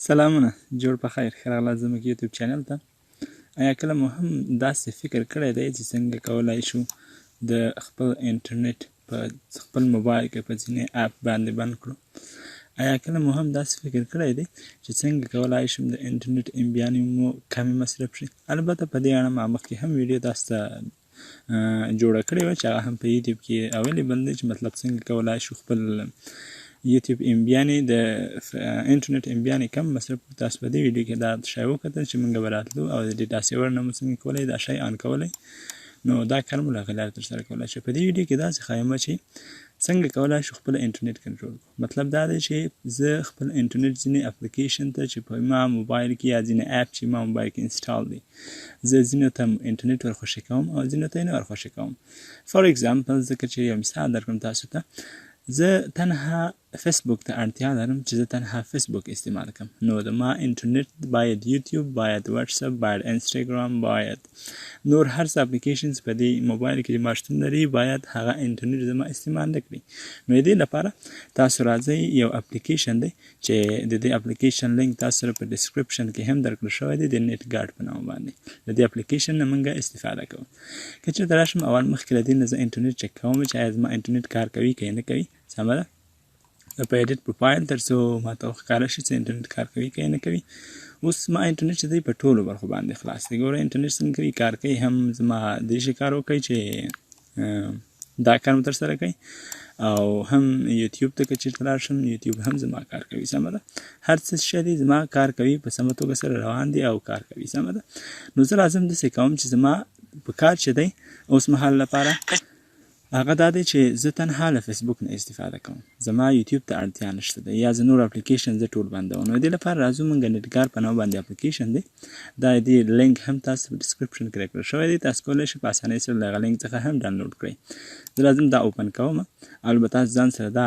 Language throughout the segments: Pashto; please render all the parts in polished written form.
سلامونه، جوړ په خیر. ښه راغلاست زموږ یوټیوب چینل ته. ایا کله مو هم داسې فکر کړی دی چې څنګه کولی شو د خپل انټرنیټ په خپل موبایل کې په ځینې اپ باندې بند کړو؟ ایا کله مو هم داسې فکر کړی دی چې څنګه کولی شم د انټرنیټ امبیانې مو کمې مصرف شي؟ البته په دې اړه ما مخکې هم ویډیو تاسو ته جوړه کړې وه چې هغه هم په یوټیوب کې اویلیبل دی، چې مطلب څنګه کولی شو خپل یوټیوب امبیانې د انټرنیټ امبیانې کم مصرف کړو. تاسو په دې ویډیو کې دا شی وکتل چې موږ به راتلو او د ډیټا سیور نه مو څنګه کولی دا شی آن کولی، نو دا کار مو له هغې لارې ترسره کولی شو. په دې ویډیو کې داسې ښایم چې څنګه کولی شو خپل انټرنیټ کنټرول کړو. مطلب دا دی چې زه خپل انټرنیټ ځینې اپلیکیشن ته چې په ما موبایل کې یا ځینې اپ چې ما موبایل کې انسټال دي، زه ځینو ته انټرنیټ ورخوشي کوم او ځینو ته یې نه ورخوشي کوم. فار ایګزامپل ځکه چې یو مثال درکړم تاسو ته، زه تنها فیسبوک ته اړتیا لرم چې زه تنها فیسبوک استعمال کړم، نو د ما انټرنیټ باید یوټیوب، باید واتساپ، باید انسټاګرام، باید نور هر څه اپلیکیشنز په دې موبایل کې چې ما شتون لري باید هغه انټرنیټ زما استعمال نه کړي. نو د دې لپاره تاسو راځئ، یو اپلیکیشن دی چې د دې اپلیکیشن لینک تاسو سره په ډسکرپشن کې هم درکړل شوی دی، د نیټ ګارډ په نامه باندې. د دې اپلیکیشن نه موږ استفاده کوو. که چېرته راشم اول مخکې له دې نه زه انټرنیټ چک کوم چې آیا زما انټرنیټ کار کوي که نه کوي. سمه ده، په ایډیټ پروفایل تر څو ماته وښکاره شي چې انټرنیټ کار کوي که نه کوي. اوس ما انټرنیټ چې دی په ټولو برخو باندې خلاص دی. ګوره انټرنیټ څنګه کوي، کار کوي، هم زما دې شي کار وکوي چې دا کار مو ترسره کوي، او هم یوټیوب ته که چېرته لاړ شم یوټیوب هم زما کار کوي. سمه ده، هر څه شی دی زما کار کوي، په سمه توګه سره روان دي او کار کوي. سمه ده، نو زه لازم داسې کوم چې زما په کار چې دی اوس مهال لپاره هغه دا دی چې زه تنها له فیسبوک نه استفاده کوم، زما یوټیوب ته اړتیا نشته ده، یا زه نور اپلیکیشن زه ټول بندوم. نو دې لپاره راځو موږ نیټګار په نامه باندې اپلیکیشن دی، دا دې لینک هم تاسو په ډسکرپشن کې راکړل شوی دی، تاسو کولی شئ په اسانۍ سره له هغه لینک څخه هم ډاونلوډ کړئ. زه لازم دا اوپن کوم، البته تاسو ځان سره دا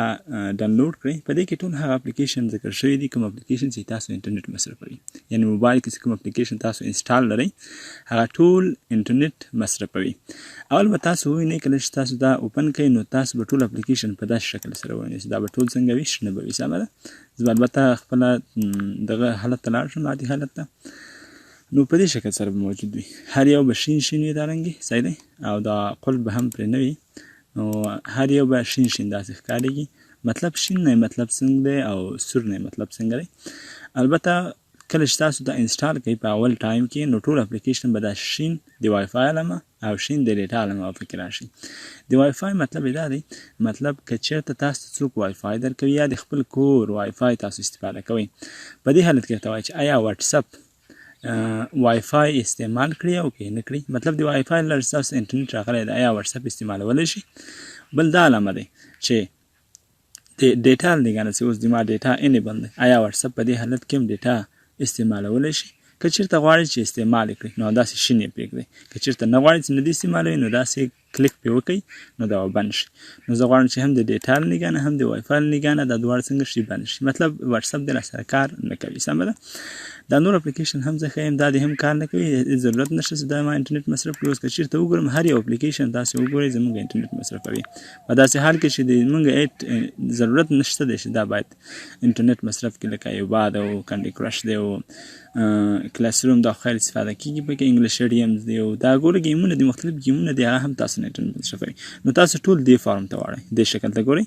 ډاونلوډ کړئ. په دې کې ټول هغه اپلیکیشن ذکر شوي دي، کوم اپلیکیشن چې تاسو انټرنیټ مصرفوي، یعنې موبایل کې چې کوم اپلیکیشن تاسو انسټال لرئ هغه ټول انټرنیټ مصرفوي. اول به تاسو ووینئ کله چې تاسو دا اوپن کړئ نو تاسو به ټول اپلیکیشن په داسې شکل سره ووینئ چې دا به ټول څنګه وي، شنه به وي. سمه ده، زه به البته خپله دغه حالت ته لاړ شم، عادي حالت ته، نو په دې شکل سره به موجود وي. هر یو به شین شین وي دارنګې، صحیح دی، او دا قلب به هم پرې نه وي، نو هر یو به شین شین داسې ښکارېږي. مطلب شین نه مطلب څنګه دی او سور نه مطلب څنګه دی. البته کله چې تاسو دا انسټال کوئ په اول ټایم کې نو ټول اپلیکیشن به دا شین د وای فای علامه او شین د ډیټا علامه پکې راشي. د وای فای مطلب یې دا دی، مطلب که چېرته تاسو څوک وای فای درکوي یا د خپل کور وای فای تاسو استفاده کوئ، په دې حالت کې ورته وایي چې آیا واتساپ وای فای استعمال کړي او که نه کړي. مطلب د وای فای لپاره ستاسو انټرنیټ راغلی دی، آیا واتساپ استعمالولی شي. بل دا علامه دی چې د ډیټا لګانه چې اوس د ما ډیټا انیبل دی، آیا واتساپ په دې حالت کې هم ډیټا استعمالولی شي. که چېرته غواړئ چې استعمال یې کړئ نو داسې شین یې پرېږدئ، که چېرته نه غواړئ چې نه دې استعمالوئ نو داسې کلیک پرې وکئ نو دا به بند شي. نو زه غواړم چې هم د ډیټا له نګاه نه هم د وای فای له نګاه نه دا دواړه څنګه شي، بند شي. مطلب واتساپ دې راسره کار نه کوي. سمه ده، دا نور اپلیکیشن هم زه ښیم دا دې هم کار نه کوي، ضرورت نشته چې دا ما انټرنیټ مصرف کړي. اوس که چېرته وګورم هر یو اپلیکیشن تاسې وګورئ زموږ انټرنیټ مصرفوي، په داسې حال کې چې د موږ ضرورت نشته دی چې دا باید انټرنیټ مصرف کړي، لکه یوباد او کنډي کرش دی او کلاس روم دا خیر استفاده کېږي، پکې انګلیش ایډیمز دی او دا ګوره ګیمونه دي، مختلف ګیمونه دي، هغه هم تاسو نه انټرنیټ مصرفوي. نو تاسو ټول دې فارم ته واړئ، دې شکل ته ګورئ،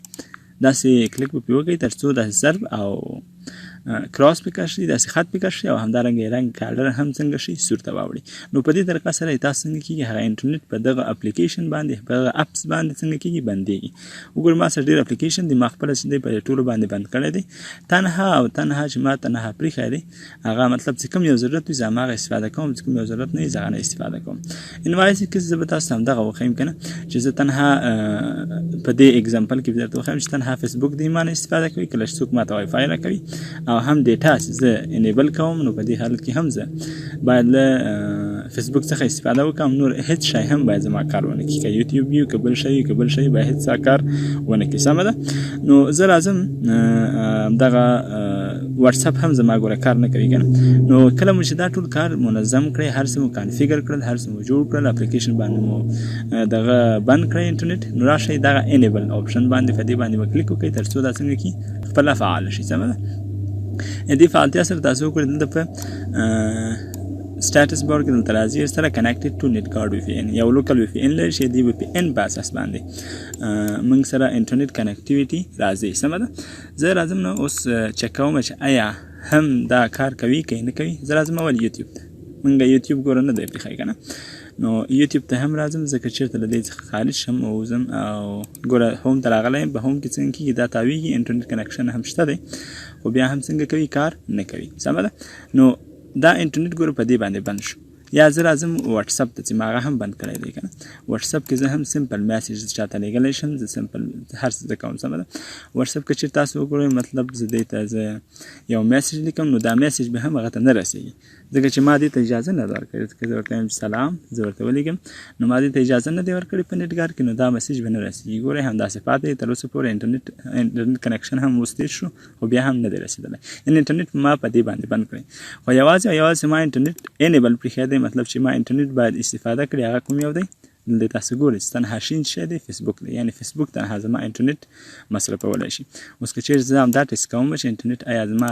داسې کلیک به پرې وکړئ تر څو داسې ضرب او کراس پکار شي، داسې خط پکار شي، او همدارنګه رنګ کالر هم څنګه شي، سور ته واوړي. نو په دې طریقه سره تاسو څنګه کېږي هغه انټرنیټ په دغه اپلیکیشن باندې، په دغه اپس باندې څنګه کېږي، بندېږي. وګورئ ما سره ډېر اپلیکیشن دي، ما خپله چې دی په ټولو باندې بند کړی دی. تنها او تنها چې ما تنها پرېښی دی هغه مطلب چې کوم یو ضرورت وي زه هماغه استفاده کوم، چې کوم یو ضرورت نه وي زه هغه نه استفاده کوم. انوایس کې زه به تاسو ته همدغه وښیم که نه چې زه تنها په دې اګزامپل کې به درته وښیم چې تنها فیسبوک د ما نه استفاده کوي، کله چې څوک ما ته وای فای راکوي او هم ډیټا زه انیبل کوم، نو په دې حالت کې هم زه باید له فیسبوک څخه استفاده وکړم، نور هیڅ شی هم باید زما کار ونه کړي، که یوټیوب وي که بل شی وي که بل شی باید هیڅ کار ونه کړي. سمه ده، نو زه راځم دغه واتساپ هم زما ګوره کار نه کوي که نه. نو کله مو چې دا ټول کار منظم کړئ، هر څه مو کانفیګر کړل، هر څه مو جوړ کړل، اپلیکیشن باندې مو دغه بند کړئ انټرنیټ، نو راشئ دغه انیبل آپشن باندې، په دې باندې به کلیک وکړئ تر څو دا څنګه کړي خپله فعال شي. سمه ده، دې فعالتیا سره تاسو وګورئ دلته په سټیټس بار کې دلته راځي سره کنیکټډ ټو نیټ کارت وی پی ان یو لوکل وی پی ان لري چې دی وی پی ان په اساس باندې موږ سره انټرنیټ کنیکټیویټي راځي. سمه ده زه راځم نو اوس چک کوم چې آیا هم دا کار کوي که نه کوي. زه راځم اول یوټیوب ته، موږ یوټیوب ګوره نه دی پېښی که نه، نو یوټیوب ته هم راځم ځکه چېرته له دې څخه خارج شم او ځم او ګوره هوم ته راغلی یم. په هوم کې څنګه کېږي دا تاویږي، انټرنیټ کنیکشن هم شته دی خو بیا هم څنګه کوي کار نه کوي. سمه ده نو دا انټرنیټ ګوره په دې باندې بند شو. یا زه راځم واتساپ ته چې ما هغه هم بند کړی دی که نه. واتساپ کې زه هم سمپل میسیج چاته لیږلی شم، زه سمپل هر څه زه کوم. سمه ده واتساپ کې چېرې تاسو وګورئ مطلب زه دې ته زه یو میسیج لیکم نو دا میسیج به هم هغه ته نه رسېږي ځکه چې ما دې ته اجازه نه ده ورکړې. ځکه زه ورته وایم سلام زه ورته ولیږم نو ما دې ته اجازه نه دی ورکړې په نیټګار کې، نو دا میسیج به نه رسېږي. ګورئ همداسې پاتې تر اوسه پورې انټرنیټ کنیکشن هم اوس تېر شو خو بیا هم نه دی رسېدلی. یعنې انټرنیټ ما په دې باندې بند کړی خو یوازې او یوازې ما انټرنیټ انیبل پرېښی دی، مطلب چې ما انټرنیټ باید استفاده کړي. هغه کوم یو دی دلته تاسو ګورئ چې تنها شین شی دی فیسبوک دی، یعنې فیسبوک تنها زما انټرنیټ مصرفولی شي. اوس که چېرې زه همدا ټیسټ کوم چې انټرنیټ آیا زما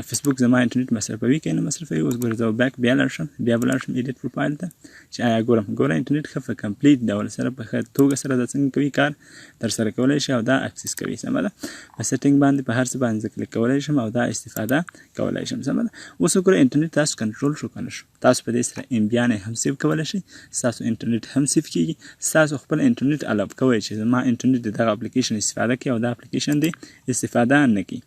فیسبوک زما انټرنیټ مصرفوي که نه مصرفوي. اوس ګوره زه بیک بیا لاړ شم، بیا به لاړ شم ایډیټ پروفایل ته چې آیا ګوره انټرنیټ ښه په کمپلیټ ډول سره په ښه توګه سره دا څنګه کوي کار ترسره کولی شي او دا اکسس کوي. سمه ده په سیټینګ باندې په هر څه باندې زه کلیک کولی شم او دا استفاده کولی شم. سمه ده اوس وګوره انټرنیټ تاسو کنټرول شو که نه شو، تاسو په دې سره امبیانې هم سیو کولی شئ، ستاسو انټرنیټ هم سیف کېږي، ستاسو خپل انټرنیټ الاو کوئ چې زما انټرنیټ د دغه اپلیکیشن استفاده کوي او دا اپلیکیشن دې استفاده نه کوي.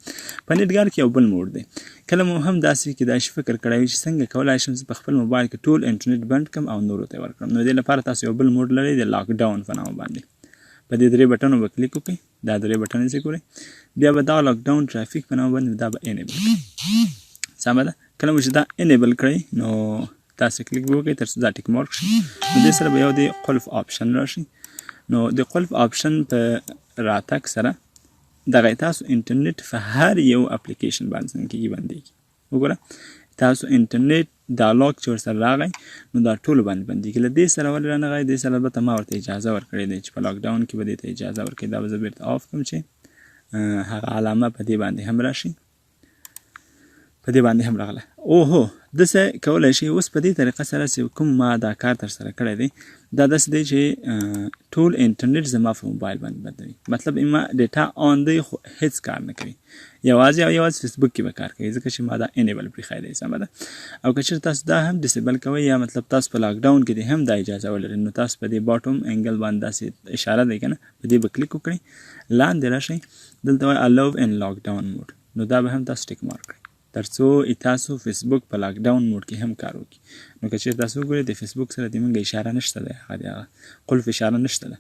په نیټګار کې یو بل موډ دی. کله مو هم داسې کېدای شي فکر کړی وي چې څنګه کولی شم زه په خپل موبایل کې ټول انټرنیټ بند کړم او نورو ته ورکړم. نو دې لپاره تاسو یو بل موډ لرئ د لاک ډاون په نامه باندې. په دې 3 بټنو به کلیک وکړئ، دا 3 بټن یې ګورئ، بیا به دا لاک ډاون ټرافیک په نامه باندې دا به انیبل کړئ. سمه ده کله مو چې دا انیبل کړئ نو تاسو کلیک به وکړئ تر څو دا ټیک مارک شي. نو دې سره به یو د قلف آپشن راشي. نو د قلف آپشن په راتګ سره دغه تاسو انټرنیټ په هر یو اپلیکیشن باندې څنګه کېږي بندېږي. وګوره تاسو انټرنیټ دا لاک چې ورسره راغی نو دا ټولو باندې بندېږي. له دې سره ولې رانغی؟ دې سره البته ما ورته اجازه ورکړې دی چې په لاک ډاون کې به دې ته اجازه ورکړي. دا به زه بیرته آف کړم چې هغه علامه په دې باندې هم راشي، په دې باندې هم راغله. اوهو داسې کولی شي اوس په دې طریقه سره چې کوم ما دا کار ترسره کړی دی دا داسې دی چې ټول انټرنیټ زما په موبایل باندې بدلوي. مطلب ما ډیټا آن دی خو هیڅ کار نه کوي، یوازې او یوازې فیسبوک کې به کار کوي ځکه چې ما دا انیبل پرېښی دی. سمه ده او که چېرې تاسو دا هم ډسیبل کوئ یا مطلب تاسو په لاک ډاون کې دې هم دا اجازه ولرئ نو تاسو په دې باټم انګل باندې داسې اشاره دی که نه په دې به کلیک وکړئ، لاندې راشئ دلته وایي الاو ان لاک ډاون موډ، نو دا به هم تاسو ټیک مارک کړئ تر څو تاسو فیسبوک په لاک ډاون موډ کې هم کار وکړي. نو که چېرې تاسو وګورئ د فیسبوک سره د موږ اشاره نشته دی، هغه د هغه قلف اشاره نشته ده.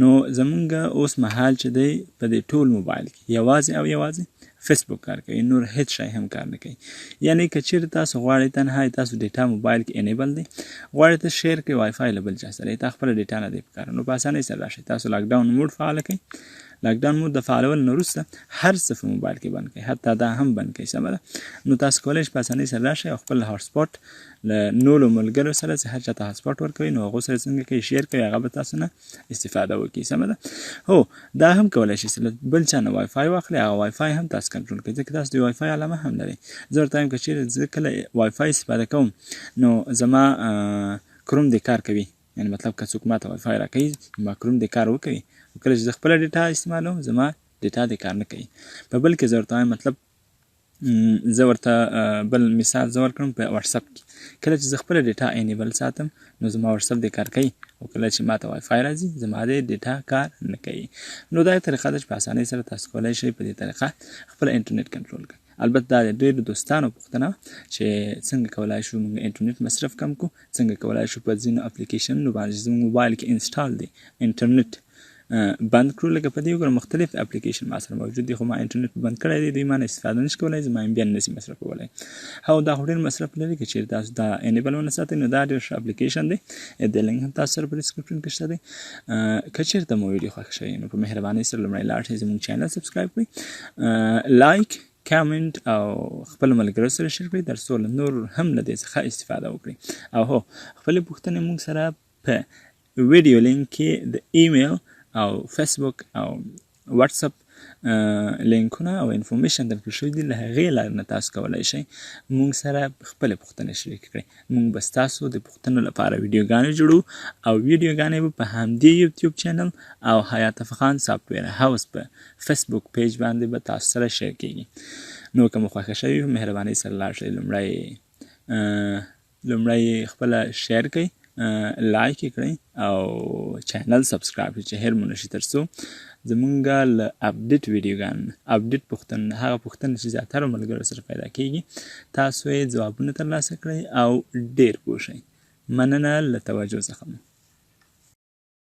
نو زمونږ اوس مهال چې دی په دې ټول موبایل کې یوازې او یوازې فیسبوک کار کوي، نور هیڅ شی هم کار نه کوي. یعنې که چېرې تاسو غواړئ تنها تاسو ډیټا موبایل کې انیبل دی، غواړئ ته شیر کړئ وای فای له بل چا سره، تا خپله ډیټا نه دی پکار، نو په اسانۍ سره راشئ تاسو لاک ډاون موډ فعاله کړئ. لاک ډاون موډ د فعالولو نه وروسته هر څه په موبایل کې بند کړئ، حتی دا هم بند کړئ. سمه ده نو تاسو کولی شئ په اسانۍ سره راشئ او خپل هاټ سپاټ له نورو ملګرو سره چې هر چاته هاټ سپاټ ورکوئ نو هغو سره څنګه کوئ شیر کوئ، هغه به تاسو نه استفاده وکړي. سمه ده هو دا هم کولی شئ چې بل چا نه وای فای واخلئ، هغه وای فای هم تاسو کنټرول کړئ ځکه تاسو د وای فای علامه هم لرئ. زه ورته وایم که چېرې زه کله وای فای استفاده کوم نو زما کروم دې کار کوي، یعنې مطلب که څوک ماته وای فای راکوي ما کروم دې کار وکوي، کله چې زه خپله ډیټا استعمالوم زما ډیټا دې کار نه کوي. په بل کې زه ورته وایم مطلب زه ورته بل مثال زه ورکړم په واتساپ کې کله چې زه خپله ډیټا انیبل ساتم نو زما واتساپ دې کار کوي او کله چې ماته وای فای راځي زما دې ډیټا کار نه کوي. نو دا طریقه ده چې په اسانۍ سره تاسو کولی شئ په دې طریقه خپل انټرنیټ کنټرول کړئ. البته دا د ډېرو دوستانو پوښتنه چې څنګه کولی شو موږ انټرنیټ مصرف کم کړو، څنګه کولی شو په ځینو اپلیکیشنونو باندې چې زموږ موبایل کې انسټال دی انټرنیټ بند کړو. لکه په دې وګوره مختلف اپلیکیشن ما سره موجود دي خو ما انټرنیټ بند کړی دی، دوی ما نه استفاده نشي کولی، زما امبیان نشي مصرفولی. او دا خو ډېر مصرف لري که چېرې تاسو دا انیبل ونه ساتئ نو دا ډېر ښه اپلیکیشن دی، د لینک هم تاسو سره په ډسکرپشن کې شته دی. که چېرته مو ویډیو خوښ شوی نو په مهربانۍ سره لومړی لاړ شئ زموږ چینل سبسکرایب کړئ، لایک کامنټ او خپل ملګرو سره شیر کړئ تر څو نور هم له دې څخه استفاده وکړي. او هو خپلې پوښتنې موږ سره په ویډیو لینک کې د ایمیل او فیسبوک او واتساپ لینکونه او انفورمیشن درکړل شوي دي، له هغې لارې نه تاسو کولی شئ موږ سره خپلې پوښتنې شریکې کړئ. موږ به ستاسو د پوښتنو لپاره ویډیوګانې جوړو او ویډیوګانې به په همدې یوټیوب چینل او حیات افغان سافټویر هاوس په فیسبوک پیج باندې به تاسو سره شیر کیږي. نو که مو خوښه شوي مهربانۍ سره لاړ شئ، لومړی خپله شیر کړئ، لایک یې کړئ او چینل سبسکرایب کړئ چې هیر مو نشي، تر څو زمونږ له اپډیټ ویډیوګانو اپډیټ پوښتنې، هغه پوښتنې چې زیاترو ملګرو سره پیدا کیږي، تاسو یې ځوابونه ترلاسه کړئ او ډیر پوه شئ. مننه له توجه څخه مو.